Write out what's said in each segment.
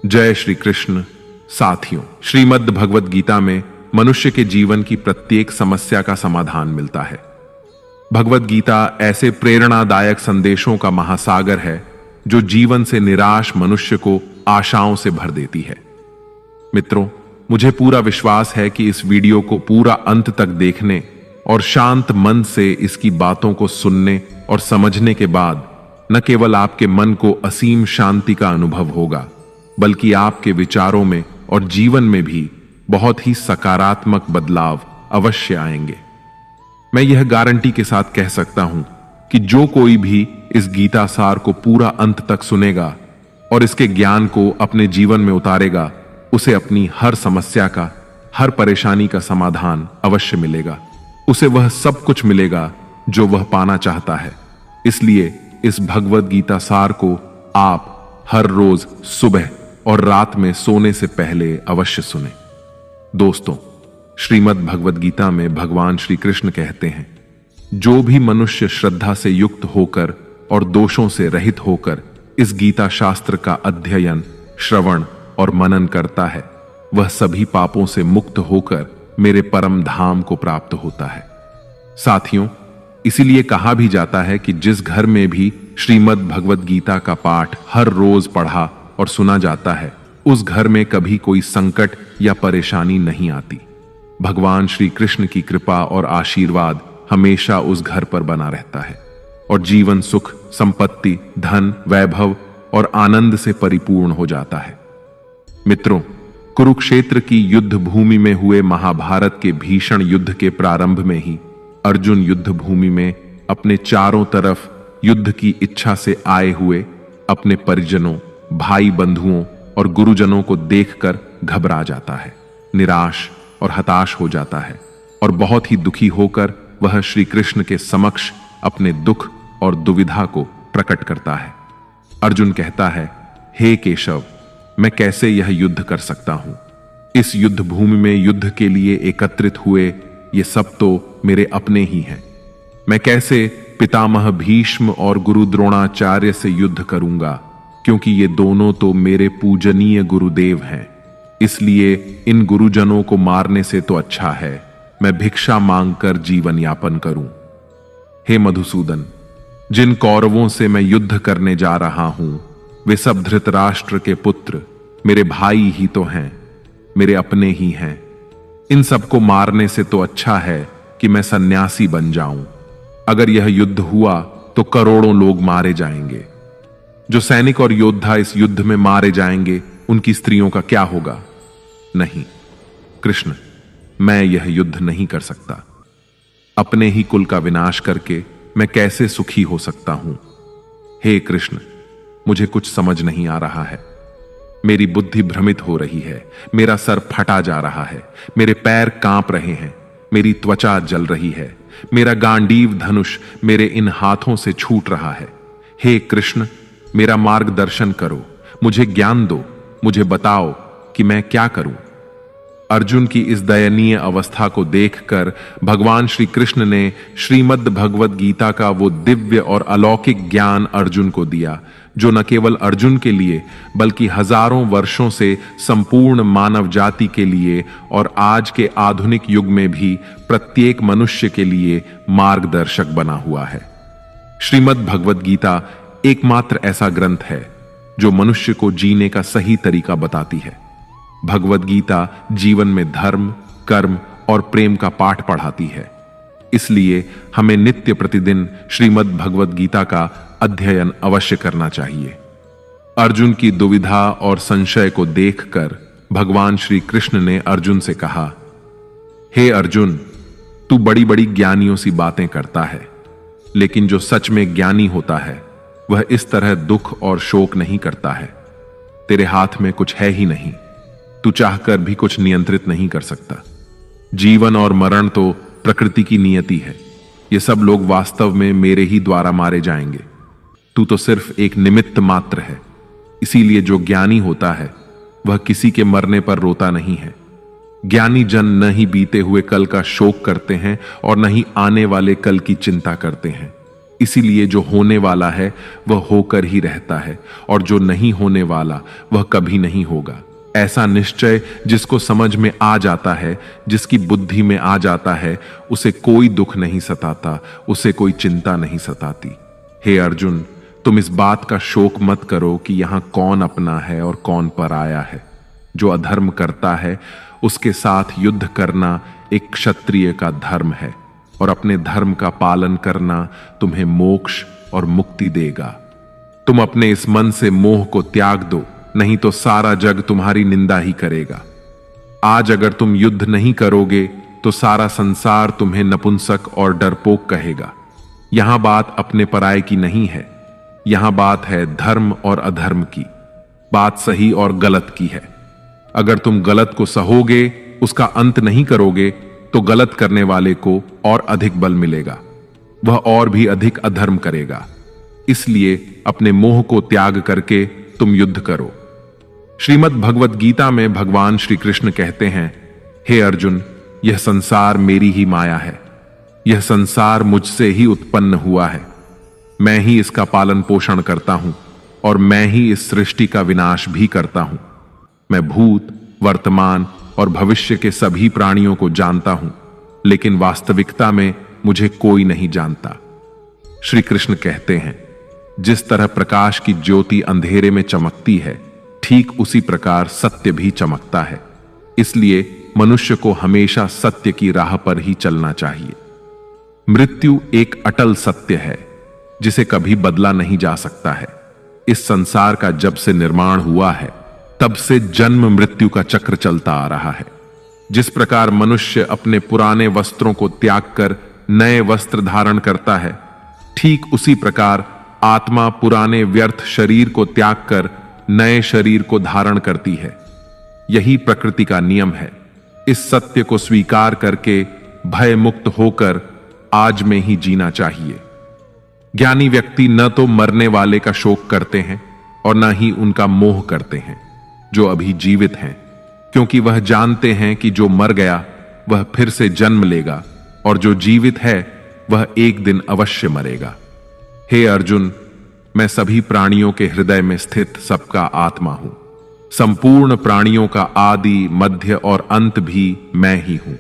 जय श्री कृष्ण। साथियों, श्रीमद् भगवद गीता में मनुष्य के जीवन की प्रत्येक समस्या का समाधान मिलता है। भगवद गीता ऐसे प्रेरणादायक संदेशों का महासागर है जो जीवन से निराश मनुष्य को आशाओं से भर देती है। मित्रों, मुझे पूरा विश्वास है कि इस वीडियो को पूरा अंत तक देखने और शांत मन से इसकी बातों को सुनने और समझने के बाद न केवल आपके मन को असीम शांति का अनुभव होगा, बल्कि आपके विचारों में और जीवन में भी बहुत ही सकारात्मक बदलाव अवश्य आएंगे। मैं यह गारंटी के साथ कह सकता हूं कि जो कोई भी इस गीता सार को पूरा अंत तक सुनेगा और इसके ज्ञान को अपने जीवन में उतारेगा, उसे अपनी हर समस्या का, हर परेशानी का समाधान अवश्य मिलेगा। उसे वह सब कुछ मिलेगा जो वह पाना चाहता है। इसलिए इस भगवद गीता सार को आप हर रोज सुबह और रात में सोने से पहले अवश्य सुने। दोस्तों, श्रीमद् भगवद गीता में भगवान श्री कृष्ण कहते हैं, जो भी मनुष्य श्रद्धा से युक्त होकर और दोषों से रहित होकर इस गीता शास्त्र का अध्ययन, श्रवण और मनन करता है, वह सभी पापों से मुक्त होकर मेरे परम धाम को प्राप्त होता है। साथियों, इसीलिए कहा भी जाता है कि जिस घर में भी श्रीमद् भगवद गीता का पाठ हर रोज पढ़ा और सुना जाता है, उस घर में कभी कोई संकट या परेशानी नहीं आती। भगवान श्री कृष्ण की कृपा और आशीर्वाद हमेशा उस घर पर बना रहता है और जीवन सुख, संपत्ति, धन, वैभव और आनंद से परिपूर्ण हो जाता है। मित्रों, कुरुक्षेत्र की युद्ध भूमि में हुए महाभारत के भीषण युद्ध के प्रारंभ में ही अर्जुन युद्ध भूमि में अपने चारों तरफ युद्ध की इच्छा से आए हुए अपने परिजनों, भाई बंधुओं और गुरुजनों को देखकर घबरा जाता है, निराश और हताश हो जाता है और बहुत ही दुखी होकर वह श्री कृष्ण के समक्ष अपने दुख और दुविधा को प्रकट करता है। अर्जुन कहता है, हे केशव, मैं कैसे यह युद्ध कर सकता हूं? इस युद्ध भूमि में युद्ध के लिए एकत्रित हुए ये सब तो मेरे अपने ही हैं। मैं कैसे पितामह भीष्म और गुरु द्रोणाचार्य से युद्ध करूंगा, क्योंकि ये दोनों तो मेरे पूजनीय गुरुदेव हैं। इसलिए इन गुरुजनों को मारने से तो अच्छा है मैं भिक्षा मांगकर जीवन यापन करूं। हे मधुसूदन, जिन कौरवों से मैं युद्ध करने जा रहा हूं, वे सब धृतराष्ट्र के पुत्र मेरे भाई ही तो हैं, मेरे अपने ही हैं। इन सबको मारने से तो अच्छा है कि मैं सन्यासी बन जाऊं। अगर यह युद्ध हुआ तो करोड़ों लोग मारे जाएंगे। जो सैनिक और योद्धा इस युद्ध में मारे जाएंगे, उनकी स्त्रियों का क्या होगा? नहीं कृष्ण, मैं यह युद्ध नहीं कर सकता। अपने ही कुल का विनाश करके मैं कैसे सुखी हो सकता हूं? हे कृष्ण, मुझे कुछ समझ नहीं आ रहा है। मेरी बुद्धि भ्रमित हो रही है, मेरा सर फटा जा रहा है, मेरे पैर कांप रहे हैं, मेरी त्वचा जल रही है, मेरा गांडीव धनुष मेरे इन हाथों से छूट रहा है। हे कृष्ण, मेरा मार्गदर्शन करो, मुझे ज्ञान दो, मुझे बताओ कि मैं क्या करूं। अर्जुन की इस दयनीय अवस्था को देखकर भगवान श्री कृष्ण ने श्रीमद् भगवद गीता का वो दिव्य और अलौकिक ज्ञान अर्जुन को दिया, जो न केवल अर्जुन के लिए बल्कि हजारों वर्षों से संपूर्ण मानव जाति के लिए और आज के आधुनिक युग में भी प्रत्येक मनुष्य के लिए मार्गदर्शक बना हुआ है। श्रीमद् भगवद गीता एकमात्र ऐसा ग्रंथ है जो मनुष्य को जीने का सही तरीका बताती है। भगवद गीता जीवन में धर्म, कर्म और प्रेम का पाठ पढ़ाती है। इसलिए हमें नित्य प्रतिदिन श्रीमद् भगवद गीता का अध्ययन अवश्य करना चाहिए। अर्जुन की दुविधा और संशय को देखकर भगवान श्री कृष्ण ने अर्जुन से कहा, हे अर्जुन, तू बड़ी बड़ी ज्ञानियों सी बातें करता है, लेकिन जो सच में ज्ञानी होता है वह इस तरह दुख और शोक नहीं करता है। तेरे हाथ में कुछ है ही नहीं, तू चाहकर भी कुछ नियंत्रित नहीं कर सकता। जीवन और मरण तो प्रकृति की नियति है। ये सब लोग वास्तव में मेरे ही द्वारा मारे जाएंगे। तू तो सिर्फ एक निमित्त मात्र है। इसीलिए जो ज्ञानी होता है वह किसी के मरने पर रोता नहीं है। ज्ञानी जन न ही बीते हुए कल का शोक करते हैं और न ही आने वाले कल की चिंता करते हैं। इसीलिए जो होने वाला है वह होकर ही रहता है, और जो नहीं होने वाला वह कभी नहीं होगा। ऐसा निश्चय जिसको समझ में आ जाता है, जिसकी बुद्धि में आ जाता है, उसे कोई दुख नहीं सताता, उसे कोई चिंता नहीं सताती। हे अर्जुन, तुम इस बात का शोक मत करो कि यहां कौन अपना है और कौन पराया है। जो अधर्म करता है उसके साथ युद्ध करना एक क्षत्रिय का धर्म है, और अपने धर्म का पालन करना तुम्हें मोक्ष और मुक्ति देगा। तुम अपने इस मन से मोह को त्याग दो, नहीं तो सारा जग तुम्हारी निंदा ही करेगा। आज अगर तुम युद्ध नहीं करोगे तो सारा संसार तुम्हें नपुंसक और डरपोक कहेगा। यहां बात अपने पराये की नहीं है, यहां बात है धर्म और अधर्म की, बात सही और गलत की है। अगर तुम गलत को सहोगे, उसका अंत नहीं करोगे, तो गलत करने वाले को और अधिक बल मिलेगा, वह और भी अधिक अधर्म करेगा। इसलिए अपने मोह को त्याग करके तुम युद्ध करो। श्रीमद् भगवद गीता में भगवान श्री कृष्ण कहते हैं, हे अर्जुन, यह संसार मेरी ही माया है, यह संसार मुझसे ही उत्पन्न हुआ है। मैं ही इसका पालन पोषण करता हूं और मैं ही इस सृष्टि का विनाश भी करता हूं। मैं भूत, वर्तमान और भविष्य के सभी प्राणियों को जानता हूं, लेकिन वास्तविकता में मुझे कोई नहीं जानता। श्री कृष्ण कहते हैं, जिस तरह प्रकाश की ज्योति अंधेरे में चमकती है, ठीक उसी प्रकार सत्य भी चमकता है। इसलिए मनुष्य को हमेशा सत्य की राह पर ही चलना चाहिए। मृत्यु एक अटल सत्य है जिसे कभी बदला नहीं जा सकता है। इस संसार का जब से निर्माण हुआ है, तब से जन्म मृत्यु का चक्र चलता आ रहा है। जिस प्रकार मनुष्य अपने पुराने वस्त्रों को त्याग कर नए वस्त्र धारण करता है, ठीक उसी प्रकार आत्मा पुराने व्यर्थ शरीर को त्याग कर नए शरीर को धारण करती है। यही प्रकृति का नियम है। इस सत्य को स्वीकार करके भय मुक्त होकर आज में ही जीना चाहिए। ज्ञानी व्यक्ति न तो मरने वाले का शोक करते हैं और न ही उनका मोह करते हैं जो अभी जीवित हैं, क्योंकि वह जानते हैं कि जो मर गया वह फिर से जन्म लेगा और जो जीवित है वह एक दिन अवश्य मरेगा। हे अर्जुन, मैं सभी प्राणियों के हृदय में स्थित सबका आत्मा हूं। संपूर्ण प्राणियों का आदि, मध्य और अंत भी मैं ही हूं।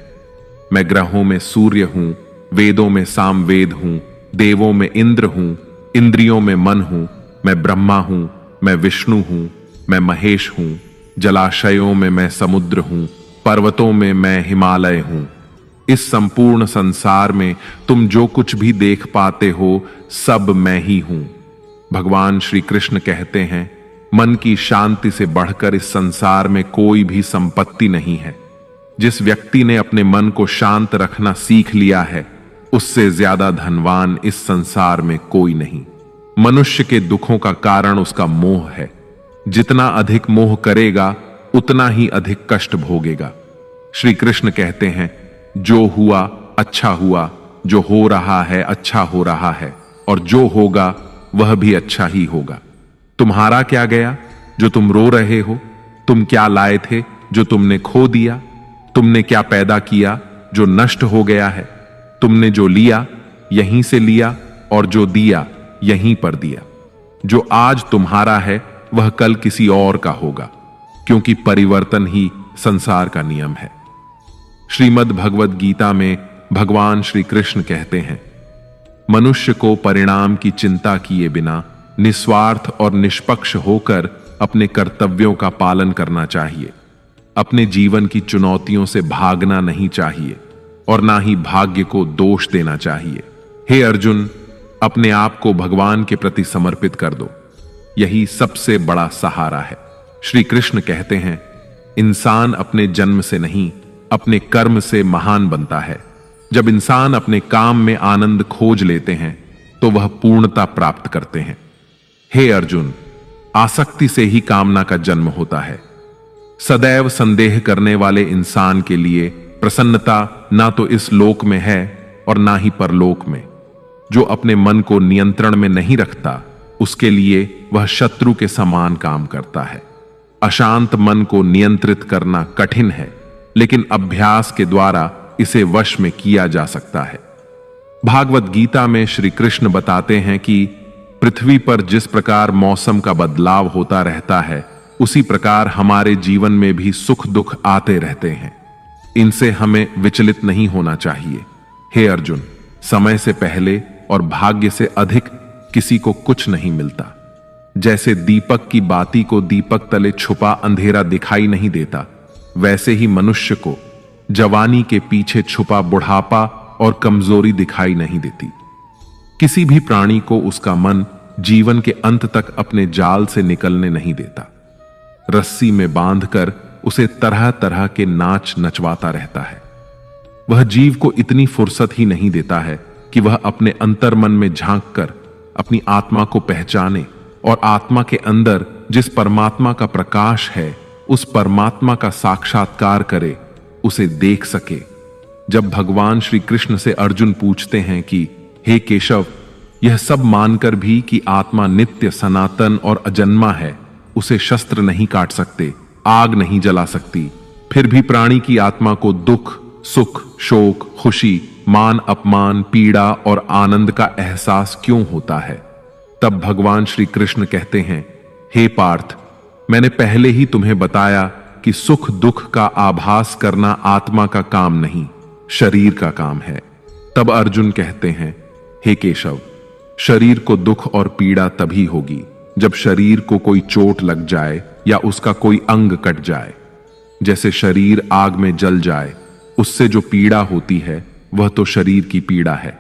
मैं ग्रहों में सूर्य हूं, वेदों में सामवेद हूं, देवों में इंद्र हूं, इंद्रियों में मन हूं। मैं ब्रह्मा हूं, मैं विष्णु हूं, मैं महेश हूं। जलाशयों में मैं समुद्र हूं, पर्वतों में मैं हिमालय हूं। इस संपूर्ण संसार में तुम जो कुछ भी देख पाते हो, सब मैं ही हूं। भगवान श्री कृष्ण कहते हैं, मन की शांति से बढ़कर इस संसार में कोई भी संपत्ति नहीं है। जिस व्यक्ति ने अपने मन को शांत रखना सीख लिया है, उससे ज्यादा धनवान इस संसार में कोई नहीं। मनुष्य के दुखों का कारण उसका मोह है। जितना अधिक मोह करेगा, उतना ही अधिक कष्ट भोगेगा। श्री कृष्ण कहते हैं, जो हुआ अच्छा हुआ, जो हो रहा है अच्छा हो रहा है, और जो होगा वह भी अच्छा ही होगा। तुम्हारा क्या गया जो तुम रो रहे हो? तुम क्या लाए थे जो तुमने खो दिया? तुमने क्या पैदा किया जो नष्ट हो गया है? तुमने जो लिया यहीं से लिया, और जो दिया यहीं पर दिया। जो आज तुम्हारा है वह कल किसी और का होगा, क्योंकि परिवर्तन ही संसार का नियम है। श्रीमद् भगवद गीता में भगवान श्री कृष्ण कहते हैं, मनुष्य को परिणाम की चिंता किए बिना निस्वार्थ और निष्पक्ष होकर अपने कर्तव्यों का पालन करना चाहिए। अपने जीवन की चुनौतियों से भागना नहीं चाहिए और ना ही भाग्य को दोष देना चाहिए। हे अर्जुन, अपने आप को भगवान के प्रति समर्पित कर दो, यही सबसे बड़ा सहारा है। श्री कृष्ण कहते हैं, इंसान अपने जन्म से नहीं, अपने कर्म से महान बनता है। जब इंसान अपने काम में आनंद खोज लेते हैं तो वह पूर्णता प्राप्त करते हैं। हे अर्जुन, आसक्ति से ही कामना का जन्म होता है। सदैव संदेह करने वाले इंसान के लिए प्रसन्नता ना तो इस लोक में है और ना ही परलोक में। जो अपने मन को नियंत्रण में नहीं रखता, उसके लिए वह शत्रु के समान काम करता है। अशांत मन को नियंत्रित करना कठिन है, लेकिन अभ्यास के द्वारा इसे वश में किया जा सकता है। भागवत गीता में श्री कृष्ण बताते हैं कि पृथ्वी पर जिस प्रकार मौसम का बदलाव होता रहता है, उसी प्रकार हमारे जीवन में भी सुख दुख आते रहते हैं। इनसे हमें विचलित नहीं होना चाहिए। हे अर्जुन, समय से पहले और भाग्य से अधिक किसी को कुछ नहीं मिलता। जैसे दीपक की बाती को दीपक तले छुपा अंधेरा दिखाई नहीं देता, वैसे ही मनुष्य को जवानी के पीछे छुपा बुढ़ापा और कमजोरी दिखाई नहीं देती। किसी भी प्राणी को उसका मन जीवन के अंत तक अपने जाल से निकलने नहीं देता। रस्सी में बांधकर उसे तरह तरह के नाच नचवाता रहता है। वह जीव को इतनी फुर्सत ही नहीं देता है कि वह अपने अंतर्मन में झांक कर अपनी आत्मा को पहचाने और आत्मा के अंदर जिस परमात्मा का प्रकाश है, उस परमात्मा का साक्षात्कार करे, उसे देख सके। जब भगवान श्री कृष्ण से अर्जुन पूछते हैं कि हे केशव, यह सब मानकर भी कि आत्मा नित्य सनातन और अजन्मा है, उसे शस्त्र नहीं काट सकते, आग नहीं जला सकती, फिर भी प्राणी की आत्मा को दुख, सुख, शोक, खुशी, मान अपमान, पीड़ा और आनंद का एहसास क्यों होता है? तब भगवान श्री कृष्ण कहते हैं, हे पार्थ, मैंने पहले ही तुम्हें बताया कि सुख दुख का आभास करना आत्मा का काम नहीं, शरीर का काम है। तब अर्जुन कहते हैं, हे केशव, शरीर को दुख और पीड़ा तभी होगी जब शरीर को कोई चोट लग जाए या उसका कोई अंग कट जाए। जैसे शरीर आग में जल जाए, उससे जो पीड़ा होती है वह तो शरीर की पीड़ा है,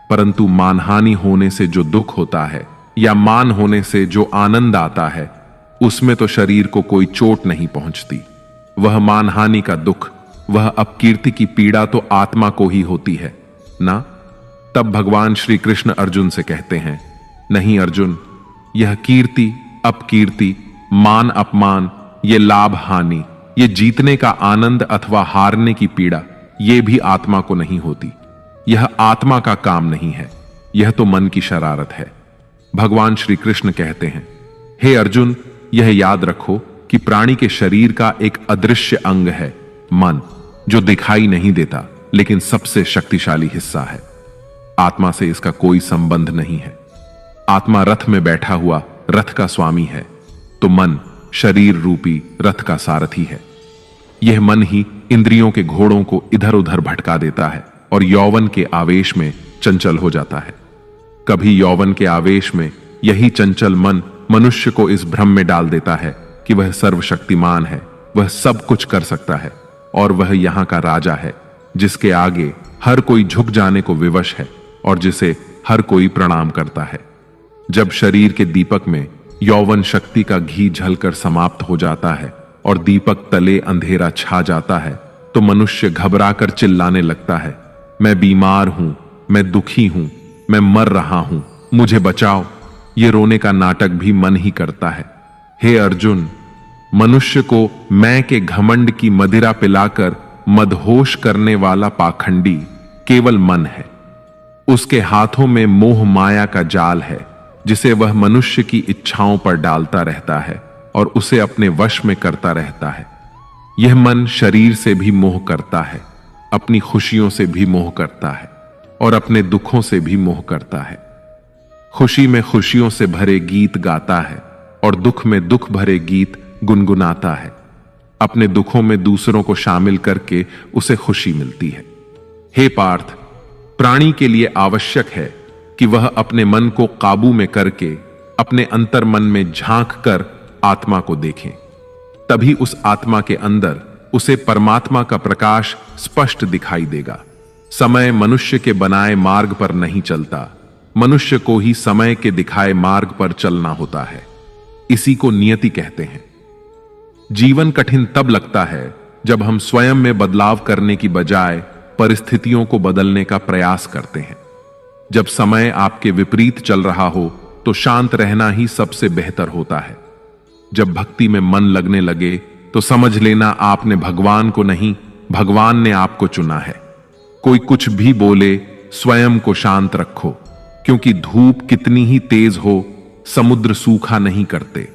परंतु मानहानि होने से जो दुख होता है या मान होने से जो आनंद आता है, उसमें तो शरीर को कोई चोट नहीं पहुंचती। वह मानहानि का दुख, वह अपकीर्ति की पीड़ा तो आत्मा को ही होती है ना। तब भगवान श्री कृष्ण अर्जुन से कहते हैं, नहीं अर्जुन, यह कीर्ति अपकीर्ति, मान अपमान, ये लाभ हानि, ये जीतने का आनंद अथवा हारने की पीड़ा, ये भी आत्मा को नहीं होती। यह आत्मा का काम नहीं है, यह तो मन की शरारत है। भगवान श्री कृष्ण कहते हैं, हे अर्जुन, यह याद रखो कि प्राणी के शरीर का एक अदृश्य अंग है, मन, जो दिखाई नहीं देता लेकिन सबसे शक्तिशाली हिस्सा है। आत्मा से इसका कोई संबंध नहीं है। आत्मा रथ में बैठा हुआ रथ का स्वामी है, तो मन शरीर रूपी रथ का सारथी है। यह मन ही इंद्रियों के घोड़ों को इधर उधर भटका देता है और यौवन के आवेश में चंचल हो जाता है। कभी यौवन के आवेश में यही चंचल मन मनुष्य को इस भ्रम में डाल देता है कि वह सर्वशक्तिमान है, वह सब कुछ कर सकता है और वह यहां का राजा है, जिसके आगे हर कोई झुक जाने को विवश है और जिसे हर कोई प्रणाम करता है। जब शरीर के दीपक में यौवन शक्ति का घी झलकर समाप्त हो जाता है और दीपक तले अंधेरा छा जाता है, तो मनुष्य घबराकर चिल्लाने लगता है, मैं बीमार हूं, मैं दुखी हूं, मैं मर रहा हूं, मुझे बचाओ। ये रोने का नाटक भी मन ही करता है। हे अर्जुन, मनुष्य को मैं के घमंड की मदिरा पिलाकर मदहोश करने वाला पाखंडी केवल मन है। उसके हाथों में मोह माया का जाल है, जिसे वह मनुष्य की इच्छाओं पर डालता रहता है और उसे अपने वश में करता रहता है। यह मन शरीर से भी मोह करता है, अपनी खुशियों से भी मोह करता है और अपने दुखों से भी मोह करता है। खुशी में खुशियों से भरे गीत गाता है और दुख में दुख भरे गीत गुनगुनाता है। अपने दुखों में दूसरों को शामिल करके उसे खुशी मिलती है। हे पार्थ, प्राणी के लिए आवश्यक है कि वह अपने मन को काबू में करके अपने अंतर मन में झांक कर आत्मा को देखें। तभी उस आत्मा के अंदर उसे परमात्मा का प्रकाश स्पष्ट दिखाई देगा। समय मनुष्य के बनाए मार्ग पर नहीं चलता, मनुष्य को ही समय के दिखाए मार्ग पर चलना होता है। इसी को नियति कहते हैं। जीवन कठिन तब लगता है जब हम स्वयं में बदलाव करने की बजाय परिस्थितियों को बदलने का प्रयास करते हैं। जब समय आपके विपरीत चल रहा हो तो शांत रहना ही सबसे बेहतर होता है। जब भक्ति में मन लगने लगे तो समझ लेना आपने भगवान को नहीं, भगवान ने आपको चुना है। कोई कुछ भी बोले, स्वयं को शांत रखो, क्योंकि धूप कितनी ही तेज हो, समुद्र सूखा नहीं करते।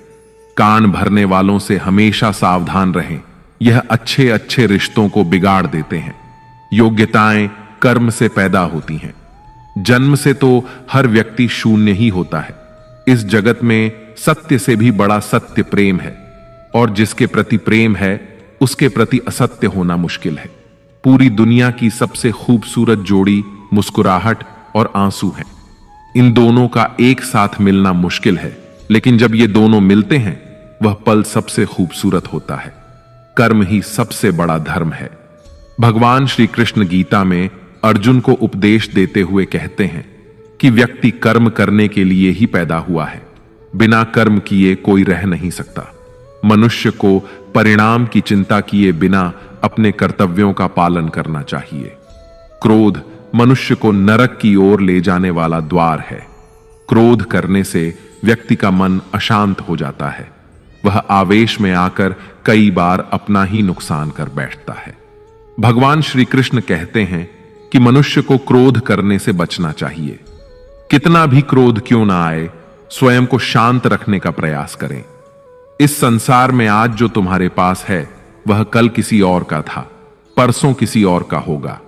कान भरने वालों से हमेशा सावधान रहें, यह अच्छे अच्छे रिश्तों को बिगाड़ देते हैं। योग्यताएं कर्म से पैदा होती हैं। जन्म से तो हर व्यक्ति शून्य ही होता है। इस जगत में सत्य से भी बड़ा सत्य प्रेम है, और जिसके प्रति प्रेम है उसके प्रति असत्य होना मुश्किल है। पूरी दुनिया की सबसे खूबसूरत जोड़ी मुस्कुराहट और आंसू है। इन दोनों का एक साथ मिलना मुश्किल है, लेकिन जब ये दोनों मिलते हैं वह पल सबसे खूबसूरत होता है। कर्म ही सबसे बड़ा धर्म है। भगवान श्री कृष्ण गीता में अर्जुन को उपदेश देते हुए कहते हैं कि व्यक्ति कर्म करने के लिए ही पैदा हुआ है। बिना कर्म किए कोई रह नहीं सकता। मनुष्य को परिणाम की चिंता किए बिना अपने कर्तव्यों का पालन करना चाहिए। क्रोध मनुष्य को नरक की ओर ले जाने वाला द्वार है। क्रोध करने से व्यक्ति का मन अशांत हो जाता है। वह आवेश में आकर कई बार अपना ही नुकसान कर बैठता है। भगवान श्री कृष्ण कहते हैं कि मनुष्य को क्रोध करने से बचना चाहिए। कितना भी क्रोध क्यों ना आए, स्वयं को शांत रखने का प्रयास करें। इस संसार में आज जो तुम्हारे पास है वह कल किसी और का था, परसों किसी और का होगा।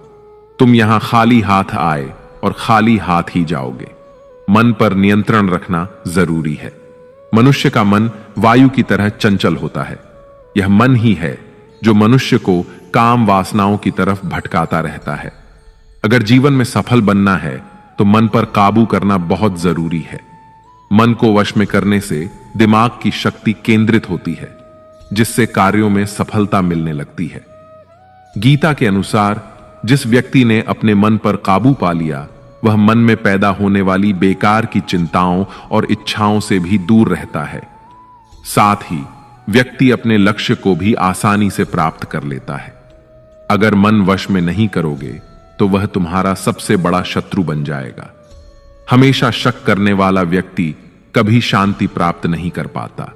तुम यहां खाली हाथ आए और खाली हाथ ही जाओगे। मन पर नियंत्रण रखना जरूरी है। मनुष्य का मन वायु की तरह चंचल होता है। यह मन ही है जो मनुष्य को काम वासनाओं की तरफ भटकाता रहता है। अगर जीवन में सफल बनना है तो मन पर काबू करना बहुत जरूरी है। मन को वश में करने से दिमाग की शक्ति केंद्रित होती है, जिससे कार्यों में सफलता मिलने लगती है। गीता के अनुसार जिस व्यक्ति ने अपने मन पर काबू पा लिया वह मन में पैदा होने वाली बेकार की चिंताओं और इच्छाओं से भी दूर रहता है। साथ ही व्यक्ति अपने लक्ष्य को भी आसानी से प्राप्त कर लेता है। अगर मन वश में नहीं करोगे तो वह तुम्हारा सबसे बड़ा शत्रु बन जाएगा। हमेशा शक करने वाला व्यक्ति कभी शांति प्राप्त नहीं कर पाता।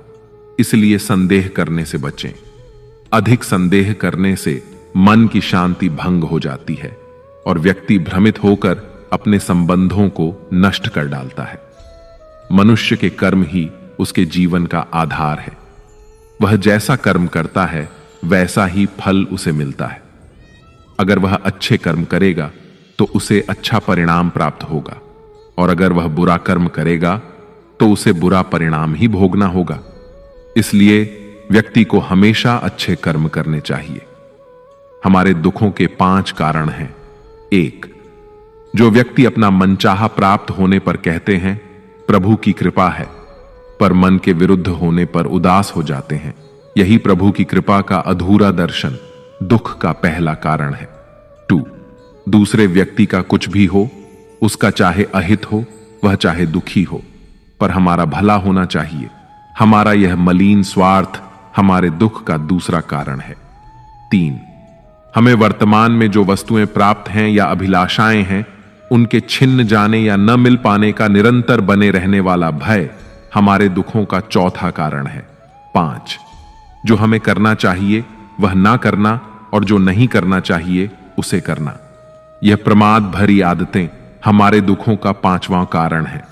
इसलिए संदेह करने से बचें। अधिक संदेह करने से मन की शांति भंग हो जाती है और व्यक्ति भ्रमित होकर अपने संबंधों को नष्ट कर डालता है। मनुष्य के कर्म ही उसके जीवन का आधार है। वह जैसा कर्म करता है वैसा ही फल उसे मिलता है। अगर वह अच्छे कर्म करेगा तो उसे अच्छा परिणाम प्राप्त होगा, और अगर वह बुरा कर्म करेगा तो उसे बुरा परिणाम ही भोगना होगा। इसलिए व्यक्ति को हमेशा अच्छे कर्म करने चाहिए। हमारे दुखों के 5 कारण हैं। 1. जो व्यक्ति अपना मनचाहा प्राप्त होने पर कहते हैं प्रभु की कृपा है, पर मन के विरुद्ध होने पर उदास हो जाते हैं, यही प्रभु की कृपा का अधूरा दर्शन दुख का पहला कारण है। 2. दूसरे व्यक्ति का कुछ भी हो, उसका चाहे अहित हो वह चाहे दुखी हो, पर हमारा भला होना चाहिए। हमारा यह मलिन स्वार्थ हमारे दुख का दूसरा कारण है। 3. हमें वर्तमान में जो वस्तुएं प्राप्त हैं या अभिलाषाएं हैं उनके छिन्न जाने या न मिल पाने का निरंतर बने रहने वाला भय हमारे दुखों का चौथा कारण है। 5. जो हमें करना चाहिए वह ना करना और जो नहीं करना चाहिए उसे करना। यह प्रमाद भरी आदतें हमारे दुखों का 5वां कारण है।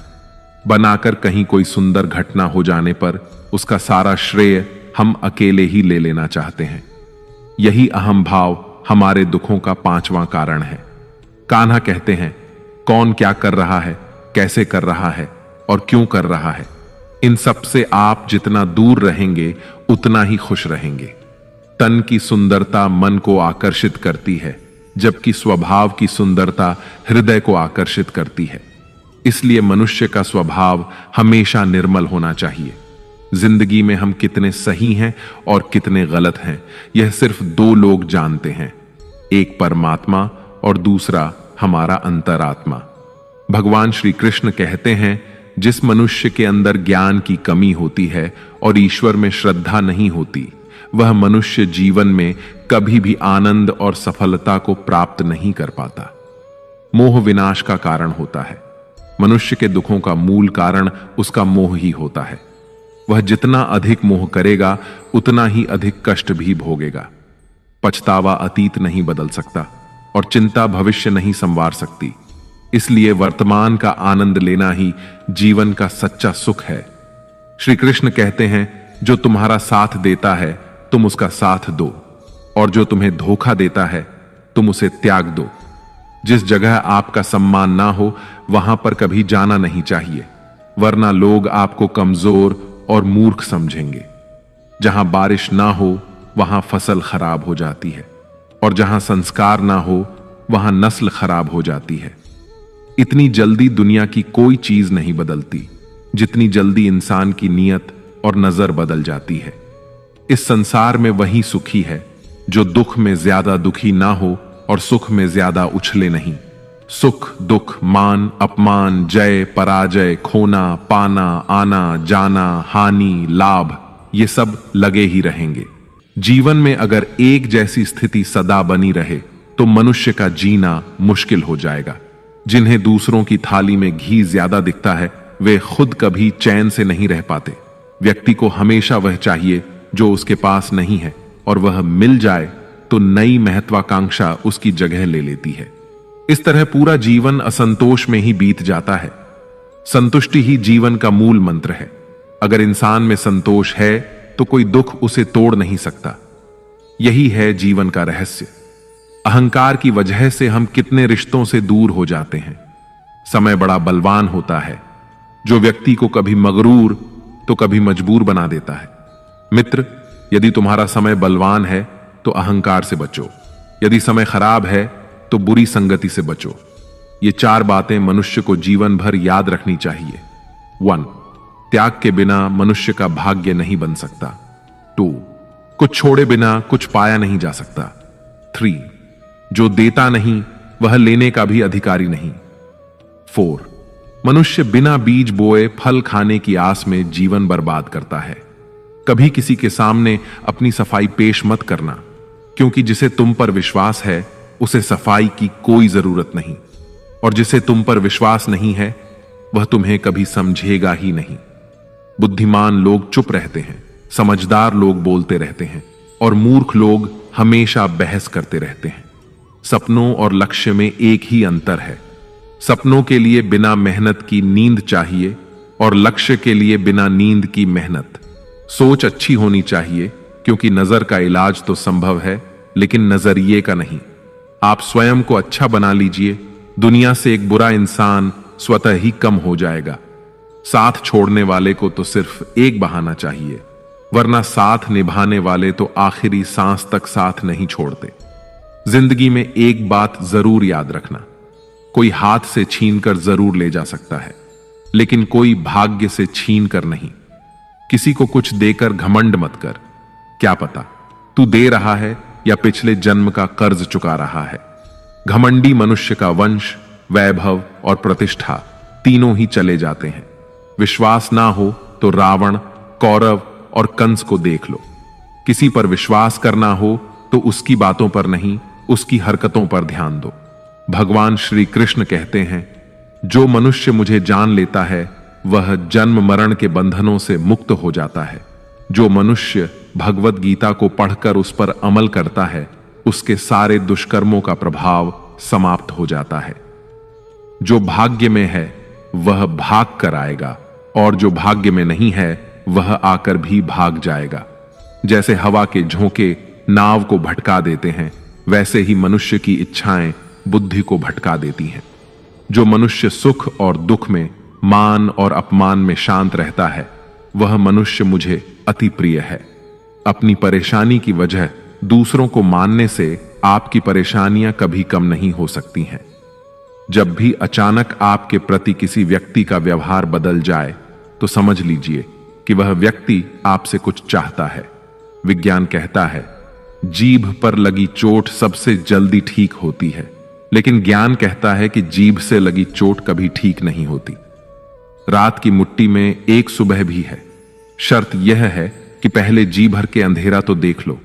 बनाकर कहीं कोई सुंदर घटना हो जाने पर उसका सारा श्रेय हम अकेले ही ले लेना चाहते हैं। यही अहम भाव हमारे दुखों का 5वां कारण है। कान्हा कहते हैं कौन क्या कर रहा है, कैसे कर रहा है और क्यों कर रहा है, इन सब से आप जितना दूर रहेंगे उतना ही खुश रहेंगे। तन की सुंदरता मन को आकर्षित करती है, जबकि स्वभाव की सुंदरता हृदय को आकर्षित करती है। इसलिए मनुष्य का स्वभाव हमेशा निर्मल होना चाहिए। जिंदगी में हम कितने सही हैं और कितने गलत हैं यह सिर्फ 2 लोग जानते हैं, एक परमात्मा और दूसरा हमारा अंतरात्मा। भगवान श्री कृष्ण कहते हैं जिस मनुष्य के अंदर ज्ञान की कमी होती है और ईश्वर में श्रद्धा नहीं होती वह मनुष्य जीवन में कभी भी आनंद और सफलता को प्राप्त नहीं कर पाता। मोह विनाश का कारण होता है। मनुष्य के दुखों का मूल कारण उसका मोह ही होता है। वह जितना अधिक मोह करेगा उतना ही अधिक कष्ट भी भोगेगा। पछतावा अतीत नहीं बदल सकता और चिंता भविष्य नहीं संवार सकती। इसलिए वर्तमान का आनंद लेना ही जीवन का सच्चा सुख है। श्री कृष्ण कहते हैं जो तुम्हारा साथ देता है तुम उसका साथ दो, और जो तुम्हें धोखा देता है तुम उसे त्याग दो। जिस जगह आपका सम्मान ना हो वहां पर कभी जाना नहीं चाहिए, वरना लोग आपको कमजोर और मूर्ख समझेंगे। जहां बारिश ना हो वहां फसल खराब हो जाती है, और जहां संस्कार ना हो वहां नस्ल खराब हो जाती है। इतनी जल्दी दुनिया की कोई चीज नहीं बदलती जितनी जल्दी इंसान की नीयत और नजर बदल जाती है। इस संसार में वही सुखी है जो दुख में ज्यादा दुखी ना हो और सुख में ज्यादा उछले नहीं। सुख दुख, मान अपमान, जय पराजय, खोना पाना, आना जाना, हानि लाभ, ये सब लगे ही रहेंगे। जीवन में अगर एक जैसी स्थिति सदा बनी रहे तो मनुष्य का जीना मुश्किल हो जाएगा। जिन्हें दूसरों की थाली में घी ज्यादा दिखता है वे खुद कभी चैन से नहीं रह पाते। व्यक्ति को हमेशा वह चाहिए जो उसके पास नहीं है, और वह मिल जाए तो नई महत्वाकांक्षा उसकी जगह ले लेती है। इस तरह पूरा जीवन असंतोष में ही बीत जाता है। संतुष्टि ही जीवन का मूल मंत्र है। अगर इंसान में संतोष है तो कोई दुख उसे तोड़ नहीं सकता। यही है जीवन का रहस्य। अहंकार की वजह से हम कितने रिश्तों से दूर हो जाते हैं। समय बड़ा बलवान होता है जो व्यक्ति को कभी मगरूर तो कभी मजबूर बना देता है। मित्र, यदि तुम्हारा समय बलवान है तो अहंकार से बचो, यदि समय खराब है तो बुरी संगति से बचो। ये 4 बातें मनुष्य को जीवन भर याद रखनी चाहिए। 1. त्याग के बिना मनुष्य का भाग्य नहीं बन सकता। 2. कुछ छोड़े बिना कुछ पाया नहीं जा सकता। 3. जो देता नहीं वह लेने का भी अधिकारी नहीं। 4. मनुष्य बिना बीज बोए फल खाने की आस में जीवन बर्बाद करता है। कभी किसी के सामने अपनी सफाई पेश मत करना, क्योंकि जिसे तुम पर विश्वास है उसे सफाई की कोई जरूरत नहीं, और जिसे तुम पर विश्वास नहीं है वह तुम्हें कभी समझेगा ही नहीं। बुद्धिमान लोग चुप रहते हैं, समझदार लोग बोलते रहते हैं, और मूर्ख लोग हमेशा बहस करते रहते हैं। सपनों और लक्ष्य में एक ही अंतर है। सपनों के लिए बिना मेहनत की नींद चाहिए, और लक्ष्य के लिए बिना नींद की मेहनत। सोच अच्छी होनी चाहिए, क्योंकि नजर का इलाज तो संभव है लेकिन नजरिए का नहीं। आप स्वयं को अच्छा बना लीजिए, दुनिया से एक बुरा इंसान स्वतः ही कम हो जाएगा। साथ छोड़ने वाले को तो सिर्फ एक बहाना चाहिए, वरना साथ निभाने वाले तो आखिरी सांस तक साथ नहीं छोड़ते। जिंदगी में एक बात जरूर याद रखना, कोई हाथ से छीनकर जरूर ले जा सकता है, लेकिन कोई भाग्य से छीन कर नहीं। किसी को कुछ देकर घमंड मत कर, क्या पता तू दे रहा है या पिछले जन्म का कर्ज चुका रहा है। घमंडी मनुष्य का वंश, वैभव और प्रतिष्ठा तीनों ही चले जाते हैं। विश्वास ना हो तो रावण, कौरव और कंस को देख लो। किसी पर विश्वास करना हो तो उसकी बातों पर नहीं, उसकी हरकतों पर ध्यान दो। भगवान श्री कृष्ण कहते हैं, जो मनुष्य मुझे जान लेता है वह जन्म मरण के बंधनों से मुक्त हो जाता है। जो मनुष्य भगवत गीता को पढ़कर उस पर अमल करता है उसके सारे दुष्कर्मों का प्रभाव समाप्त हो जाता है। जो भाग्य में है वह भाग कर आएगा, और जो भाग्य में नहीं है वह आकर भी भाग जाएगा। जैसे हवा के झोंके नाव को भटका देते हैं, वैसे ही मनुष्य की इच्छाएं बुद्धि को भटका देती हैं। जो मनुष्य सुख और दुख में, मान और अपमान में शांत रहता है वह मनुष्य मुझे अति प्रिय है। अपनी परेशानी की वजह दूसरों को मानने से आपकी परेशानियां कभी कम नहीं हो सकती हैं। जब भी अचानक आपके प्रति किसी व्यक्ति का व्यवहार बदल जाए तो समझ लीजिए कि वह व्यक्ति आपसे कुछ चाहता है। विज्ञान कहता है, जीभ पर लगी चोट सबसे जल्दी ठीक होती है, लेकिन ज्ञान कहता है कि जीभ से लगी चोट कभी ठीक नहीं होती। रात की मुट्ठी में एक सुबह भी है। शर्त यह है कि पहले जी भर के अंधेरा तो देख लो।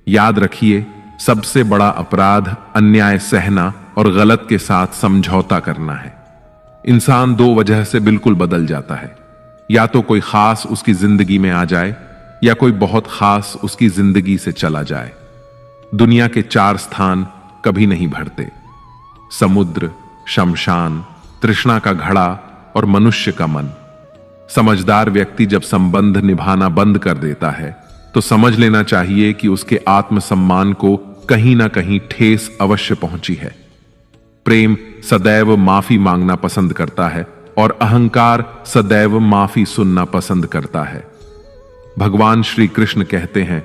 याद रखिए, सबसे बड़ा अपराध अन्याय सहना और गलत के साथ समझौता करना है। इंसान 2 वजह से बिल्कुल बदल जाता है, या तो कोई खास उसकी जिंदगी में आ जाए या कोई बहुत खास उसकी जिंदगी से चला जाए। दुनिया के 4 स्थान कभी नहीं भरते: समुद्र, शमशान, तृष्णा का घड़ा और मनुष्य का मन। समझदार व्यक्ति जब संबंध निभाना बंद कर देता है तो समझ लेना चाहिए कि उसके आत्मसम्मान को कहीं ना कहीं ठेस अवश्य पहुंची है। प्रेम सदैव माफी मांगना पसंद करता है और अहंकार सदैव माफी सुनना पसंद करता है। भगवान श्री कृष्ण कहते हैं,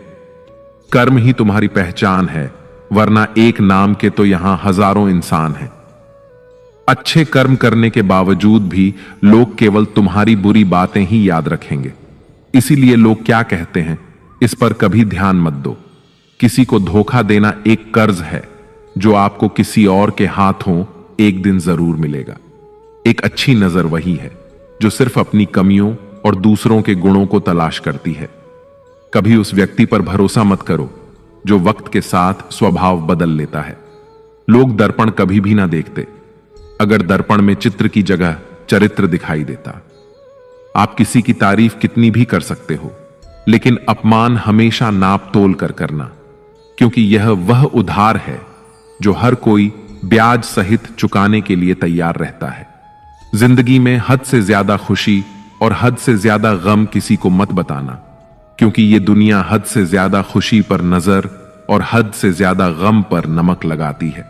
कर्म ही तुम्हारी पहचान है, वरना एक नाम के तो यहां हजारों इंसान हैं। अच्छे कर्म करने के बावजूद भी लोग केवल तुम्हारी बुरी बातें ही याद रखेंगे। इसीलिए लोग क्या कहते हैं, इस पर कभी ध्यान मत दो। किसी को धोखा देना एक कर्ज है जो आपको किसी और के हाथों एक दिन जरूर मिलेगा। एक अच्छी नजर वही है जो सिर्फ अपनी कमियों और दूसरों के गुणों को तलाश करती है। कभी उस व्यक्ति पर भरोसा मत करो जो वक्त के साथ स्वभाव बदल लेता है। लोग दर्पण कभी भी ना देखते, अगर दर्पण में चित्र की जगह चरित्र दिखाई देता। आप किसी की तारीफ कितनी भी कर सकते हो, लेकिन अपमान हमेशा नाप तोल कर करना, क्योंकि यह वह उधार है जो हर कोई ब्याज सहित चुकाने के लिए तैयार रहता है। जिंदगी में हद से ज्यादा खुशी और हद से ज्यादा गम किसी को मत बताना, क्योंकि यह दुनिया हद से ज्यादा खुशी पर नजर और हद से ज्यादा गम पर नमक लगाती है।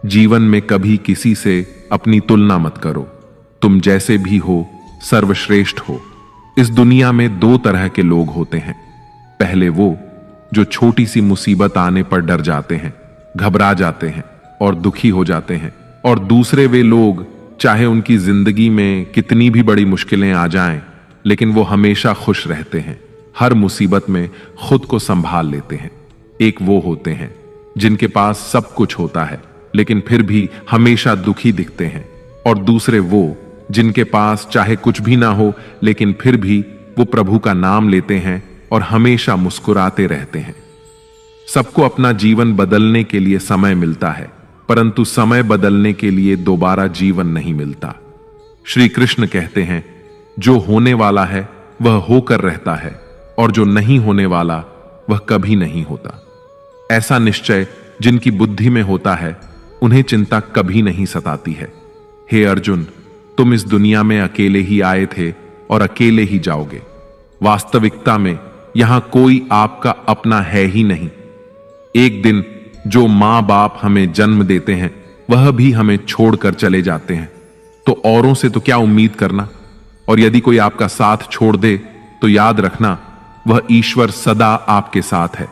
जीवन में कभी किसी से अपनी तुलना मत करो। तुम जैसे भी हो सर्वश्रेष्ठ हो। इस दुनिया में दो तरह के लोग होते हैं। पहले वो जो छोटी सी मुसीबत आने पर डर जाते हैं, घबरा जाते हैं और दुखी हो जाते हैं, और दूसरे वे लोग चाहे उनकी जिंदगी में कितनी भी बड़ी मुश्किलें आ जाएं, लेकिन वो हमेशा खुश रहते हैं, हर मुसीबत में खुद को संभाल लेते हैं। एक वो होते हैं जिनके पास सब कुछ होता है लेकिन फिर भी हमेशा दुखी दिखते हैं, और दूसरे वो जिनके पास चाहे कुछ भी ना हो लेकिन फिर भी वो प्रभु का नाम लेते हैं और हमेशा मुस्कुराते रहते हैं। सबको अपना जीवन बदलने के लिए समय मिलता है, परंतु समय बदलने के लिए दोबारा जीवन नहीं मिलता। श्री कृष्ण कहते हैं, जो होने वाला है वह होकर रहता है और जो नहीं होने वाला वह कभी नहीं होता। ऐसा निश्चय जिनकी बुद्धि में होता है उन्हें चिंता कभी नहीं सताती है। हे अर्जुन, तुम इस दुनिया में अकेले ही आए थे और अकेले ही जाओगे। वास्तविकता में यहां कोई आपका अपना है ही नहीं। एक दिन जो मां बाप हमें जन्म देते हैं वह भी हमें छोड़कर चले जाते हैं, तो औरों से तो क्या उम्मीद करना। और यदि कोई आपका साथ छोड़ दे तो याद रखना, वह ईश्वर सदा आपके साथ है,